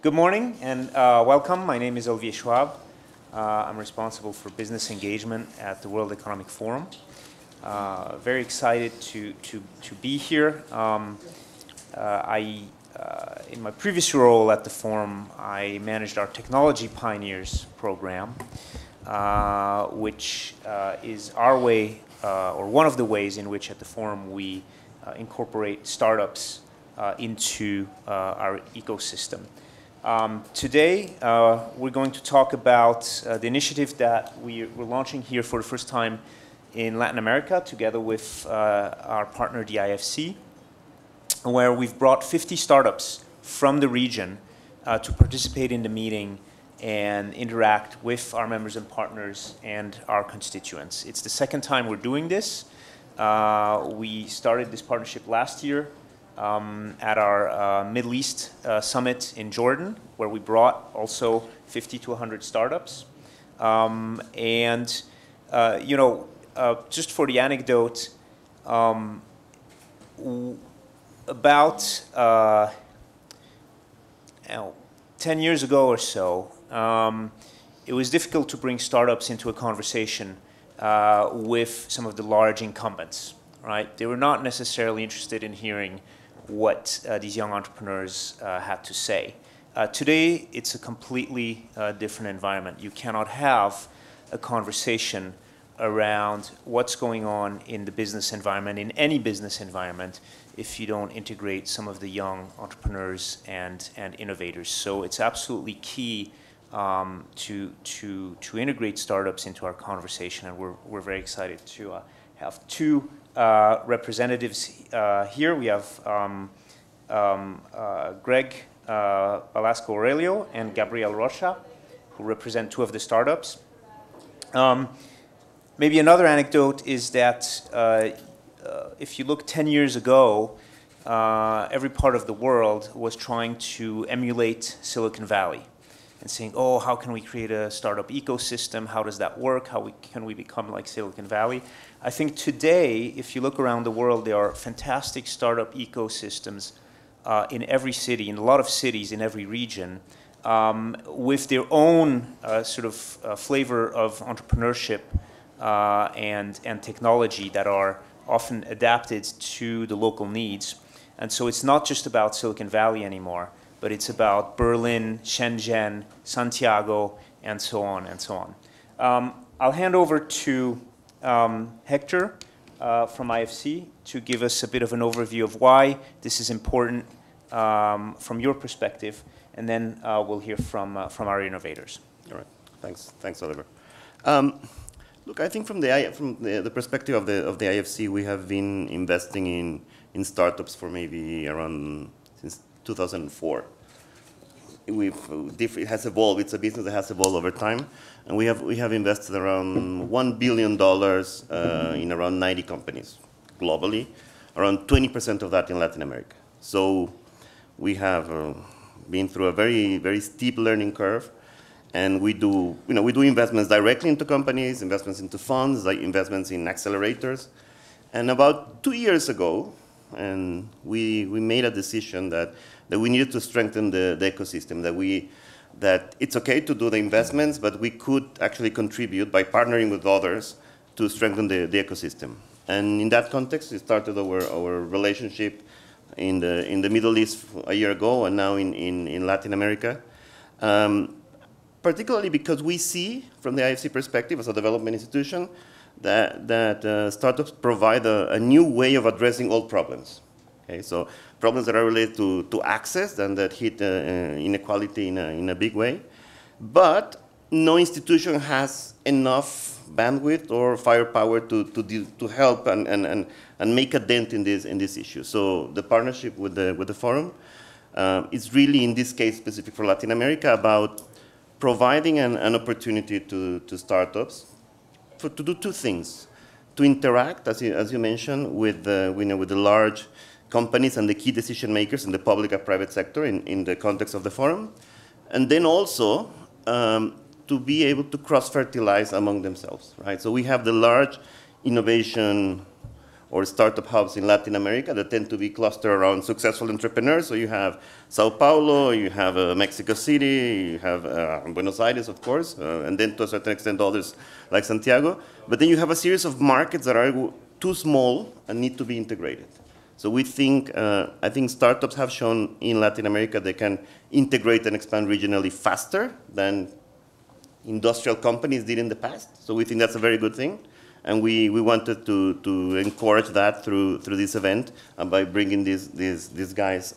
Good morning and welcome. My name is Olivier Schwab. I'm responsible for business engagement at the World Economic Forum. Very excited to be here. In my previous role at the forum, I managed our Technology Pioneers program, which is our way, or one of the ways in which at the forum we incorporate startups into our ecosystem. Today, we're going to talk about the initiative that we're launching here for the first time in Latin America, together with our partner, the IFC, where we've brought 50 startups from the region to participate in the meeting and interact with our members and partners and our constituents. It's the second time we're doing this. We started this partnership last year at our Middle East Summit in Jordan, where we brought also 50 to 100 startups. Just for the anecdote, about 10 years ago or so, it was difficult to bring startups into a conversation with some of the large incumbents, right? They were not necessarily interested in hearing what these young entrepreneurs had to say. Today, it's a completely different environment. You cannot have a conversation around what's going on in the business environment, in any business environment, if you don't integrate some of the young entrepreneurs and innovators. So it's absolutely key to integrate startups into our conversation, and we're very excited to have two representatives here. We have Grégoire, Balasko, Orélio, and Gabriela, Rocha, who represent two of the startups. Maybe another anecdote is that if you look 10 years ago, every part of the world was trying to emulate Silicon Valley and saying, oh, how can we create a startup ecosystem? How does that work? Can we become like Silicon Valley? I think today, if you look around the world, there are fantastic startup ecosystems in every city, in a lot of cities in every region, with their own flavor of entrepreneurship and technology that are often adapted to the local needs. And so it's not just about Silicon Valley anymore, but it's about Berlin, Shenzhen, Santiago, and so on and so on. I'll hand over to Hector from IFC to give us a bit of an overview of why this is important from your perspective, and then we'll hear from our innovators. All right, thanks, Oliver. Look, I think from the perspective of the IFC, we have been investing in startups for maybe around since 2004. It has evolved. It's a business that has evolved over time, and we have invested around $1 billion in around 90 companies globally, around 20% of that in Latin America. So we have been through a very, very steep learning curve, and we do investments directly into companies, investments into funds, like investments in accelerators. And about 2 years ago, and we made a decision that we needed to strengthen the ecosystem, that it's okay to do the investments, but we could actually contribute by partnering with others to strengthen the ecosystem. And in that context, we started our relationship in the Middle East a year ago, and now in Latin America. Particularly because we see, from the IFC perspective as a development institution, that startups provide a new way of addressing old problems. Okay, so problems that are related to access and that hit inequality in a big way. But no institution has enough bandwidth or firepower to help and make a dent in this issue. So the partnership with the forum is really, in this case, specific for Latin America, about providing an opportunity to startups to do two things: to interact, as you mentioned, with the large companies and the key decision makers in the public and private sector in the context of the forum, and then also to be able to cross-fertilize among themselves, right? So we have the large innovation or startup hubs in Latin America that tend to be clustered around successful entrepreneurs. So you have Sao Paulo, you have Mexico City, you have Buenos Aires, of course, and then to a certain extent others like Santiago. But then you have a series of markets that are too small and need to be integrated. So we think, I think startups have shown in Latin America they can integrate and expand regionally faster than industrial companies did in the past. So we think that's a very good thing. And we wanted to encourage that through this event and by bringing these guys,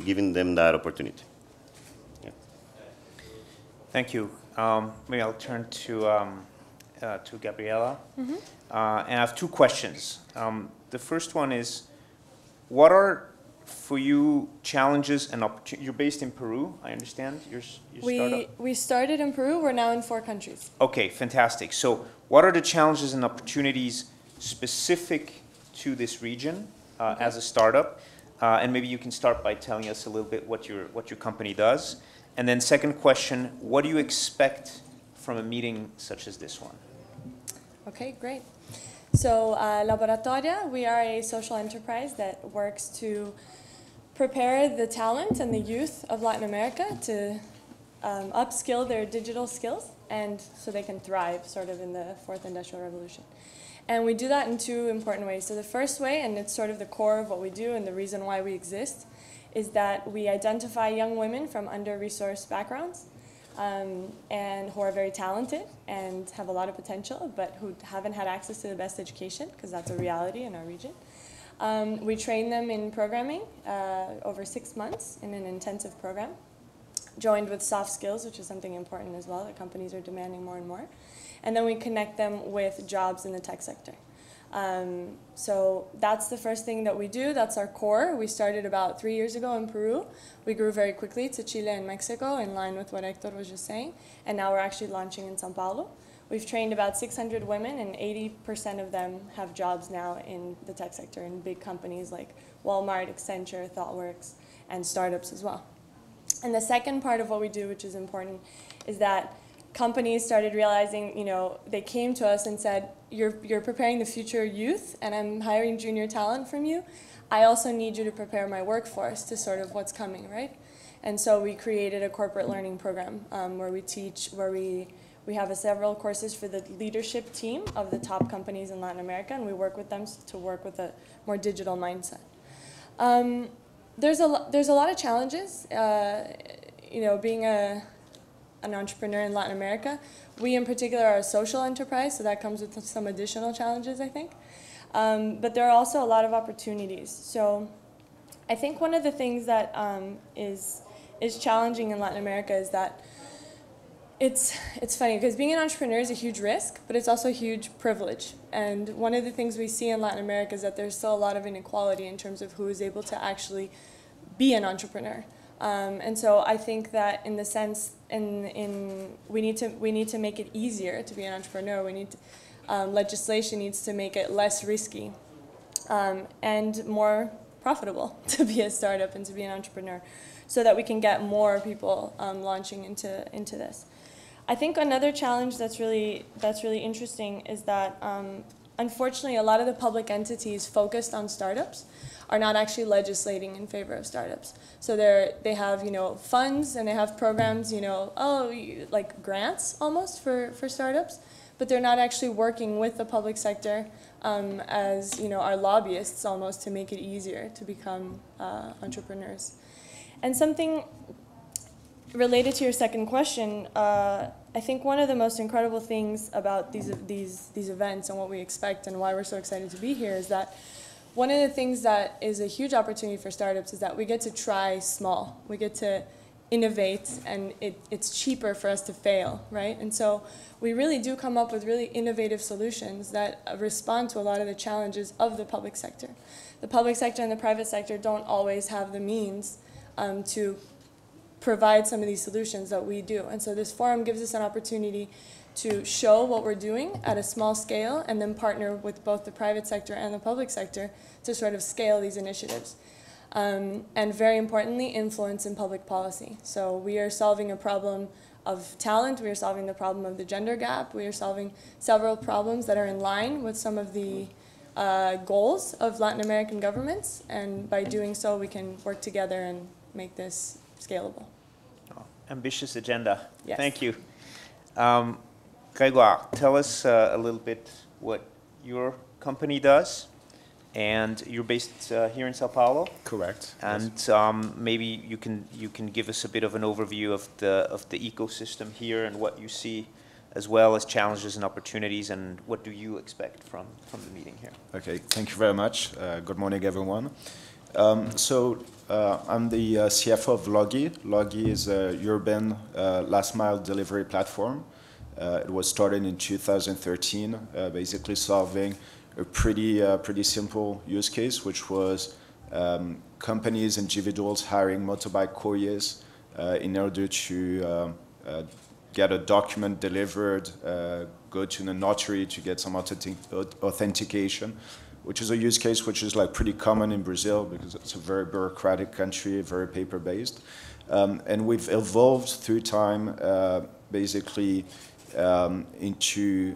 giving them that opportunity. Yeah. Thank you. Maybe I'll turn to Gabriela. Mm-hmm. And I have two questions. The first one is, what are, for you, challenges and opportunities? You're based in Peru, I understand, your startup? We started in Peru. We're now in 4 countries. Okay, fantastic. So what are the challenges and opportunities specific to this region as a startup? And maybe you can start by telling us a little bit what your company does. And then second question, what do you expect from a meeting such as this one? Okay, great. So Laboratoria, we are a social enterprise that works to prepare the talent and the youth of Latin America to upskill their digital skills and so they can thrive sort of in the 4th Industrial Revolution. And we do that in 2 important ways. So the first way, and it's sort of the core of what we do and the reason why we exist, is that we identify young women from under-resourced backgrounds and who are very talented and have a lot of potential, but who haven't had access to the best education, because that's a reality in our region. We train them in programming over 6 months in an intensive program, joined with soft skills, which is something important as well that companies are demanding more and more. And then we connect them with jobs in the tech sector. So that's the first thing that we do. That's our core. We started about 3 years ago in Peru. We grew very quickly to Chile and Mexico, in line with what Hector was just saying. And now we're actually launching in Sao Paulo. We've trained about 600 women, and 80% of them have jobs now in the tech sector in big companies like Walmart, Accenture, ThoughtWorks, and startups as well. And the second part of what we do, which is important, is that companies started realizing, they came to us and said, you're preparing the future youth, and I'm hiring junior talent from you. I also need you to prepare my workforce to sort of what's coming, right? And so we created a corporate learning program where we teach, where we have several courses for the leadership team of the top companies in Latin America, and we work with them to work with a more digital mindset. There's a lot of challenges, being an entrepreneur in Latin America. We in particular are a social enterprise, so that comes with some additional challenges, I think. But there are also a lot of opportunities. So I think one of the things that is challenging in Latin America is that it's funny, because being an entrepreneur is a huge risk, but it's also a huge privilege. And one of the things we see in Latin America is that there's still a lot of inequality in terms of who is able to actually be an entrepreneur. And so I think that in the sense, we need to make it easier to be an entrepreneur. We need to, legislation needs to make it less risky and more profitable to be a startup and to be an entrepreneur, so that we can get more people launching into this. I think another challenge that's really interesting is that unfortunately a lot of the public entities focused on startups are not actually legislating in favor of startups. So they have funds and they have programs like grants almost for startups, but they're not actually working with the public sector as our lobbyists almost to make it easier to become entrepreneurs. And something related to your second question, I think one of the most incredible things about these events and what we expect and why we're so excited to be here is that one of the things that is a huge opportunity for startups is that we get to try small. We get to innovate, and it's cheaper for us to fail, right? And so we really do come up with really innovative solutions that respond to a lot of the challenges of the public sector. The public sector and the private sector don't always have the means to provide some of these solutions that we do. And so this forum gives us an opportunity to show what we're doing at a small scale and then partner with both the private sector and the public sector to sort of scale these initiatives. And very importantly, influence in public policy. So we are solving a problem of talent, we are solving the problem of the gender gap, we are solving several problems that are in line with some of the goals of Latin American governments, and by doing so we can work together and make this scalable. Oh, ambitious agenda. Yes. Thank you. Grégoire, tell us a little bit what your company does. And you're based here in Sao Paulo. Correct. And yes. Maybe you can give us a bit of an overview of the ecosystem here and what you see, as well as challenges and opportunities, and what do you expect from the meeting here? Okay. Thank you very much. Good morning, everyone. I'm the CFO of Loggi. Loggi is a urban last mile delivery platform. It was started in 2013, basically solving a pretty simple use case, which was companies, individuals hiring motorbike couriers in order to get a document delivered, go to the notary to get some authentication, which is a use case which is like pretty common in Brazil because it's a very bureaucratic country, very paper-based. And we've evolved through time, basically, into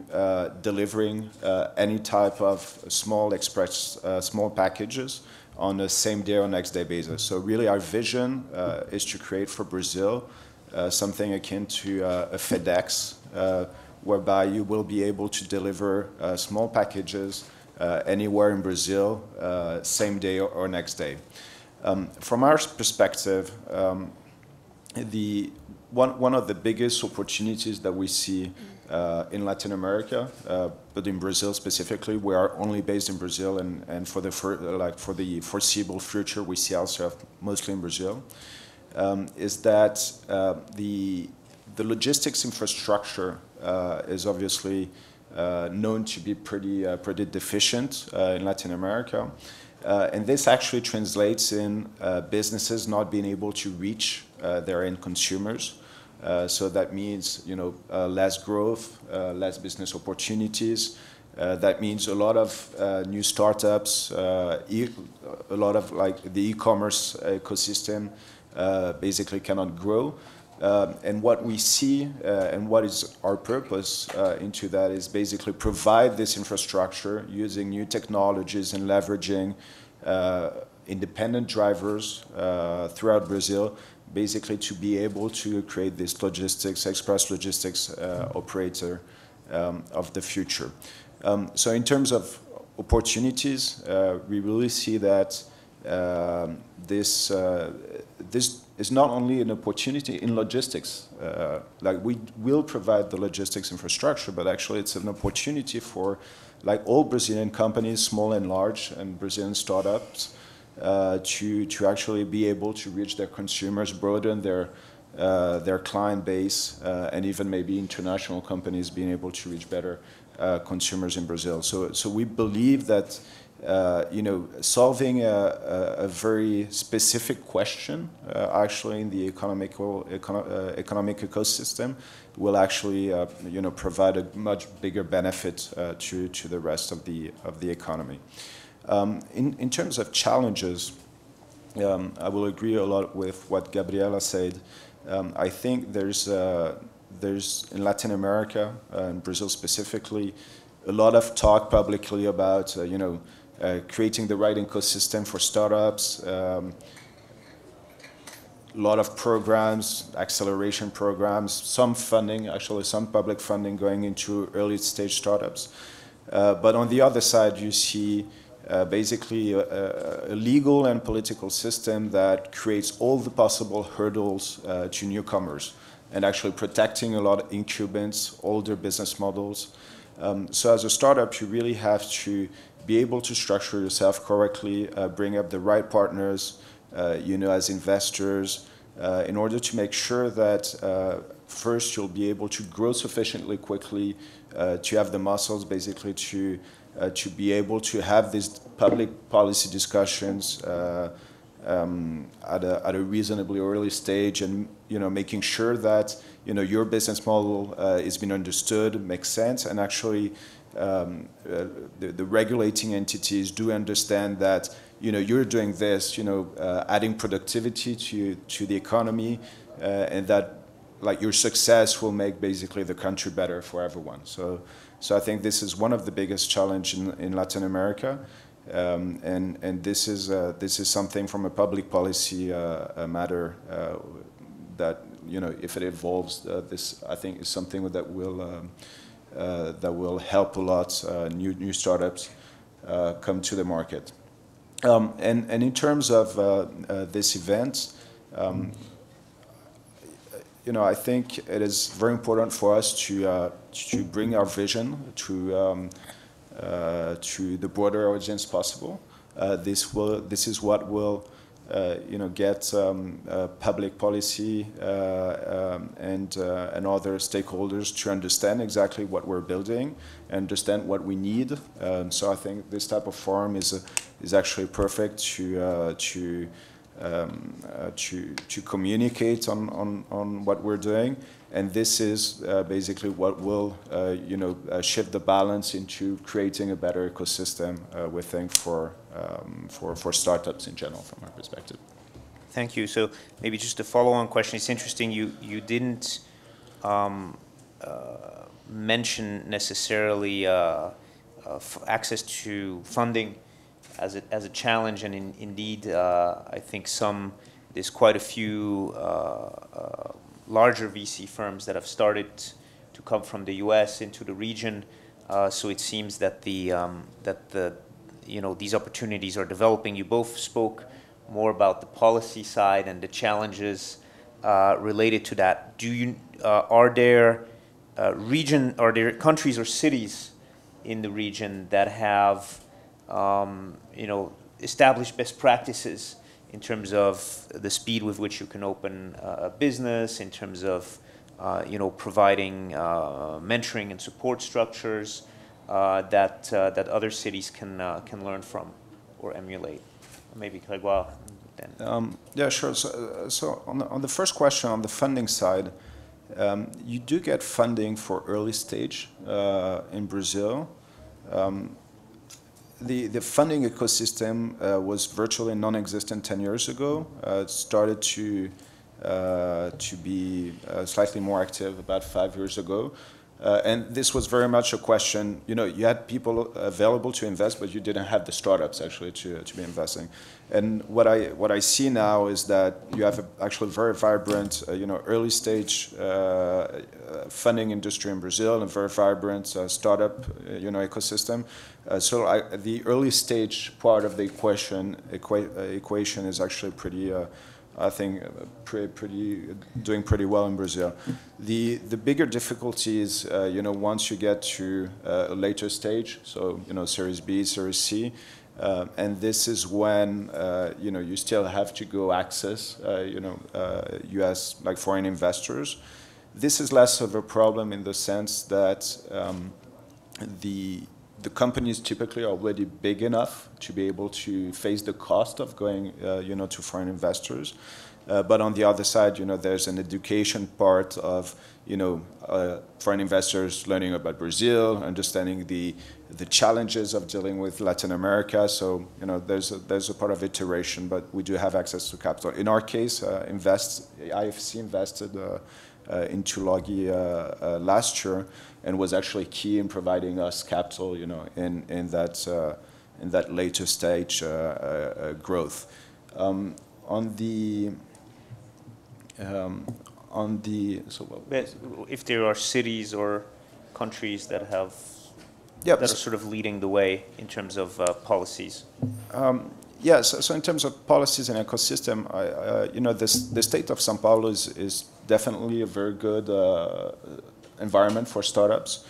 delivering any type of small express, small packages on a same day or next day basis. So really our vision is to create for Brazil something akin to a FedEx, whereby you will be able to deliver small packages anywhere in Brazil, same day or next day. From our perspective, one of the biggest opportunities that we see in Latin America, but in Brazil specifically, we are only based in Brazil, and for the foreseeable future, we see ourselves mostly in Brazil, is that the logistics infrastructure is obviously known to be pretty deficient in Latin America. And this actually translates in businesses not being able to reach their end consumers. So that means, less growth, less business opportunities. That means a lot of new startups, a lot of the e-commerce ecosystem basically cannot grow. And what we see and what is our purpose into that is basically provide this infrastructure using new technologies and leveraging independent drivers throughout Brazil, basically to be able to create this express logistics operator of the future. So in terms of opportunities, we really see that this is not only an opportunity in logistics. We will provide the logistics infrastructure, but actually it's an opportunity for all Brazilian companies, small and large, and Brazilian startups, to actually be able to reach their consumers, broaden their client base, and even maybe international companies being able to reach better consumers in Brazil. So we believe that solving a very specific question actually in the economic ecosystem will actually provide a much bigger benefit to the rest of the economy. In terms of challenges, I will agree a lot with what Gabriela said. I think there's in Latin America, and Brazil specifically, a lot of talk publicly about creating the right ecosystem for startups. A lot of programs, acceleration programs, some funding, actually some public funding going into early stage startups. But on the other side, you see basically a legal and political system that creates all the possible hurdles to newcomers and actually protecting a lot of incumbents, older business models. So as a startup, you really have to be able to structure yourself correctly, bring up the right partners, as investors, in order to make sure that first you'll be able to grow sufficiently quickly to have the muscles basically to be able to have these public policy discussions at a reasonably early stage, and making sure that your business model is being understood, makes sense, and actually the regulating entities do understand that you're doing this, adding productivity to the economy, and that like your success will make basically the country better for everyone. So I think this is one of the biggest challenge in Latin America, and this is something from a public policy matter that, you know, if it evolves, this I think is something that will help a lot new startups come to the market. And in terms of this event, you know, I think it is very important for us to bring our vision to the broader audience possible. This is what will you know, get public policy and other stakeholders to understand exactly what we're building, understand what we need. So I think this type of forum is actually perfect to communicate on what we're doing, and this is basically what will you know, shift the balance into creating a better ecosystem, we think, for startups in general, from our perspective. Thank you. So maybe just a follow-on question. It's interesting you didn't mention necessarily access to funding as a challenge, and indeed I think there's quite a few larger VC firms that have started to come from the U.S. into the region. So it seems that you know, these opportunities are developing. You both spoke more about the policy side and the challenges related to that. Are there countries or cities in the region that have you know, established best practices in terms of the speed with which you can open a business, in terms of you know, providing mentoring and support structures that other cities can learn from or emulate? Maybe Grégoire then. Yeah, sure. So on the first question, on the funding side, you do get funding for early stage in Brazil. The funding ecosystem was virtually non-existent 10 years ago. It started to be slightly more active about 5 years ago. And this was very much a question, you know, you had people available to invest, but you didn't have the startups actually to be investing. And what I see now is that you have actually very vibrant, you know, early stage funding industry in Brazil, and very vibrant startup, you know, ecosystem. So the early stage part of the equation is actually pretty. I think doing pretty well in Brazil. The bigger difficulty is, you know, once you get to a later stage, so, you know, Series B, Series C, and this is when, you know, you still have to go access, you know, U.S. like foreign investors. This is less of a problem in the sense that the companies typically are already big enough to be able to face the cost of going, you know, to foreign investors. But on the other side, you know, there's an education part of, you know, foreign investors learning about Brazil, understanding the challenges of dealing with Latin America. So, you know, there's a part of iteration, but we do have access to capital. In our case, IFC invested into Loggi last year, and was actually key in providing us capital, you know, in that later stage growth. If there are cities or countries that have Yep. that are sort of leading the way in terms of policies. Yes, so in terms of policies and ecosystem, you know, the state of São Paulo is definitely a very good environment for startups.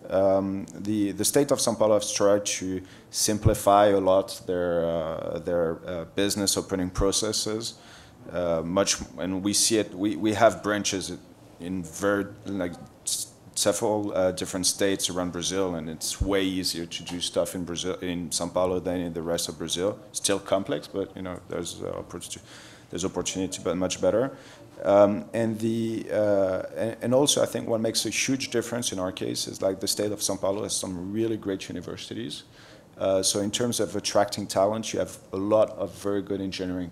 The state of São Paulo has tried to simplify a lot their business opening processes. And we see it. We have branches in several different states around Brazil, and it's way easier to do stuff in São Paulo than in the rest of Brazil. Still complex, but you know, there's opportunity, but much better. And also, I think what makes a huge difference in our case is like the state of São Paulo has some really great universities. So in terms of attracting talent, you have a lot of very good engineering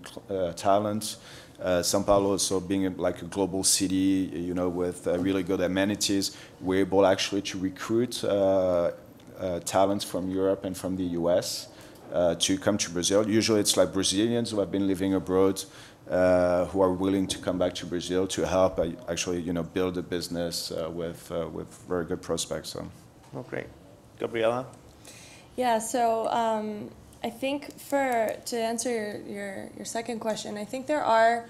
talent. São Paulo also being like a global city, you know, with really good amenities, we're able actually to recruit talents from Europe and from the US to come to Brazil. Usually it's like Brazilians who have been living abroad who are willing to come back to Brazil to help actually, you know, build a business with very good prospects. So. Oh, great. Gabriela? Yeah, so I think to answer your second question, I think there are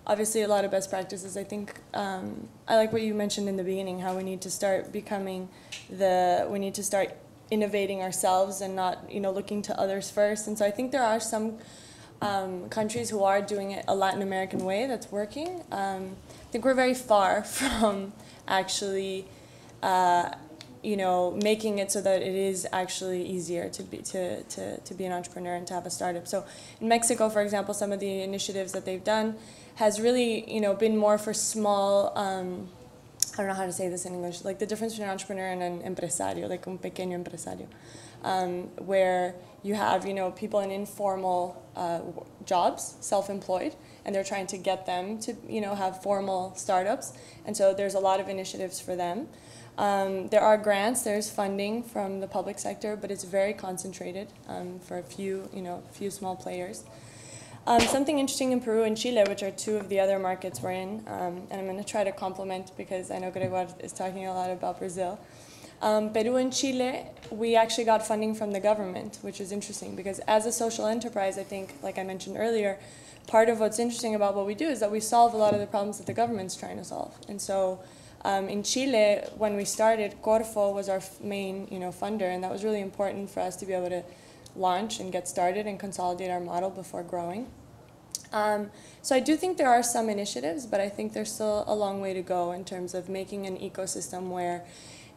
obviously a lot of best practices. I think I like what you mentioned in the beginning, how we need to start we need to start innovating ourselves and not, you know, looking to others first. And so I think there are some countries who are doing it a Latin American way that's working. I think we're very far from actually you know, making it so that it is actually easier to be an entrepreneur and to have a startup. So in Mexico, for example, some of the initiatives that they've done has really, you know, been more for small, I don't know how to say this in English, like the difference between an entrepreneur and an empresario, like un pequeño empresario, where you have, you know, people in informal jobs, self-employed, and they're trying to get them to, you know, have formal startups. And so there's a lot of initiatives for them. There are grants, there's funding from the public sector, but it's very concentrated for a few, you know, small players. Something interesting in Peru and Chile, which are two of the other markets we're in, and I'm going to try to complement because I know Grégoire is talking a lot about Brazil. Peru and Chile, we actually got funding from the government, which is interesting because as a social enterprise, I think, like I mentioned earlier, part of what's interesting about what we do is that we solve a lot of the problems that the government's trying to solve. And so in Chile, when we started, Corfo was our main, you know, funder, and that was really important for us to be able to launch and get started and consolidate our model before growing. So I do think there are some initiatives, but I think there's still a long way to go in terms of making an ecosystem where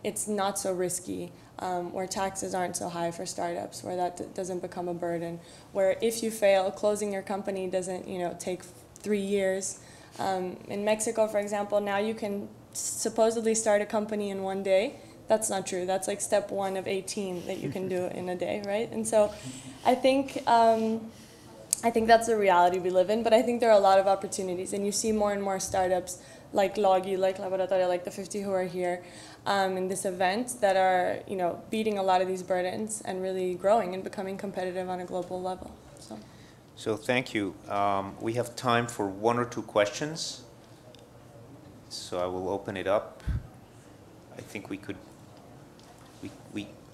it's not so risky, where taxes aren't so high for startups, where that doesn't become a burden, where if you fail, closing your company doesn't, you know, take 3 years. In Mexico, for example, now you can supposedly start a company in 1 day. That's not true. That's like step 1 of 18 that you can do in a day, right? And so I think that's the reality we live in, but I think there are a lot of opportunities, and you see more and more startups like Loggi, like Laboratoria, like the 50 who are here in this event that are, you know, beating a lot of these burdens and really growing and becoming competitive on a global level. So thank you. We have time for 1 or 2 questions. So I will open it up. I think we could,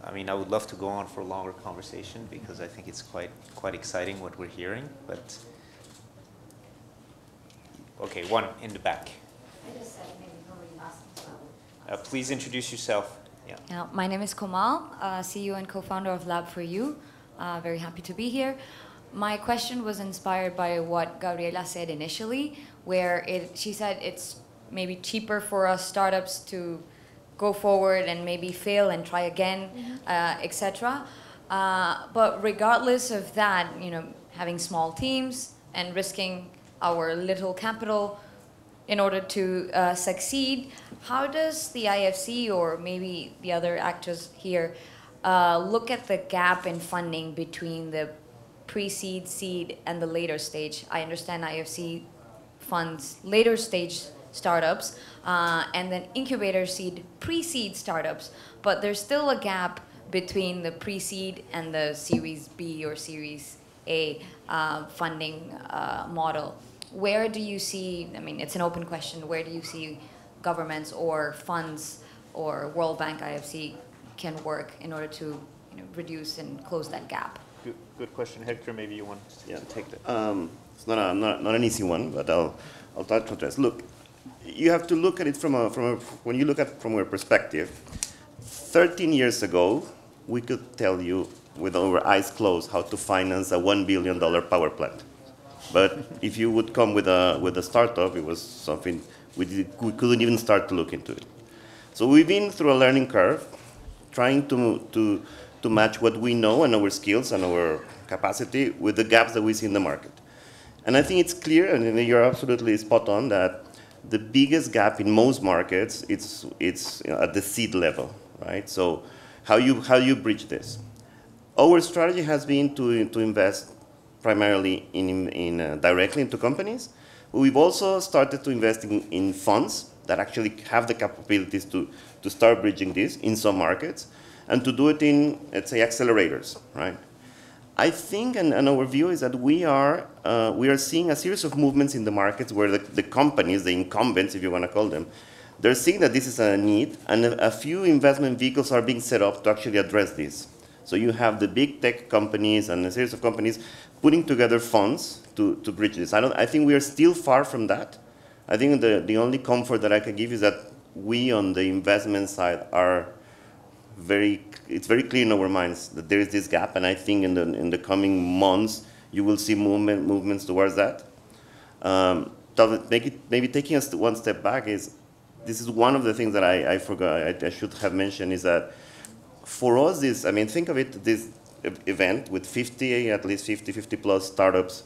I mean, I would love to go on for a longer conversation because I think it's quite exciting what we're hearing, but okay, one in the back. I just said maybe nobody asked. Please introduce yourself. Yeah, my name is Komal, CEO and co-founder of Lab4U. Very happy to be here. My question was inspired by what Gabriela said initially, where she said it's maybe cheaper for us startups to go forward and maybe fail and try again, etc. But regardless of that, you know, having small teams and risking our little capital in order to succeed, how does the IFC or maybe the other actors here look at the gap in funding between the pre-seed, seed, and the later stage? I understand IFC funds later stage startups, and then incubator seed, pre-seed startups, but there's still a gap between the pre-seed and the Series B or Series A funding model. Where do you see, I mean, it's an open question, where do you see governments or funds or World Bank IFC can work in order to, you know, reduce and close that gap? Good question. Hector, maybe you want to take that. It's not an easy one, but I'll try to address. Look, you have to look at it when you look at it from a perspective. 13 years ago, we could tell you with our eyes closed how to finance a $1 billion power plant. But if you would come with a startup, it was something we couldn't even start to look into it. So we've been through a learning curve, trying to match what we know and our skills and our capacity with the gaps that we see in the market. And I think it's clear, and you're absolutely spot on, that the biggest gap in most markets, it's you know, at the seed level, right? So how you bridge this? Our strategy has been to invest primarily directly into companies, We've also started to invest in funds that actually have the capabilities to start bridging this in some markets, and to do it in, let's say, accelerators, right? I think, and our view is that we are seeing a series of movements in the markets where the companies, the incumbents, if you want to call them, they're seeing that this is a need, and a few investment vehicles are being set up to actually address this. So you have the big tech companies and a series of companies putting together funds to bridge this. I think we are still far from that. I think the only comfort that I can give is that we on the investment side are it's very clear in our minds that there is this gap, and I think in the coming months you will see movements towards that. Maybe taking us one step back this is one of the things that I forgot, I should have mentioned, is that for us think of it, this event with at least 50 plus startups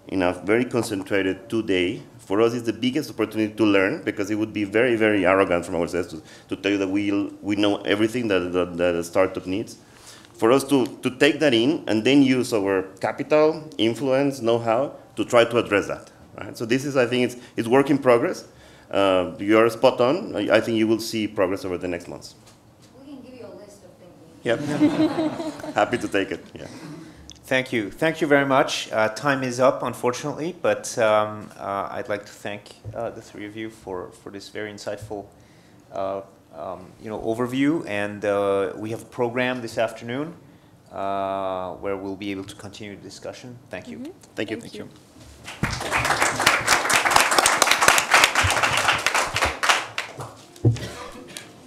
in a very concentrated 2-day, for us is the biggest opportunity to learn, because it would be very, very arrogant from ourselves to tell you that we know everything that a startup needs. For us to take that in and then use our capital, influence, know-how to try to address that. Right? So this is, I think, it's work in progress. You're spot on. I think you will see progress over the next months. We can give you a list of things. Yep. Happy to take it. Yeah. Thank you. Thank you very much. Time is up, unfortunately, but I'd like to thank the three of you for this very insightful overview. And we have a program this afternoon where we'll be able to continue the discussion. Thank you. Mm-hmm. Thank you. Thank you.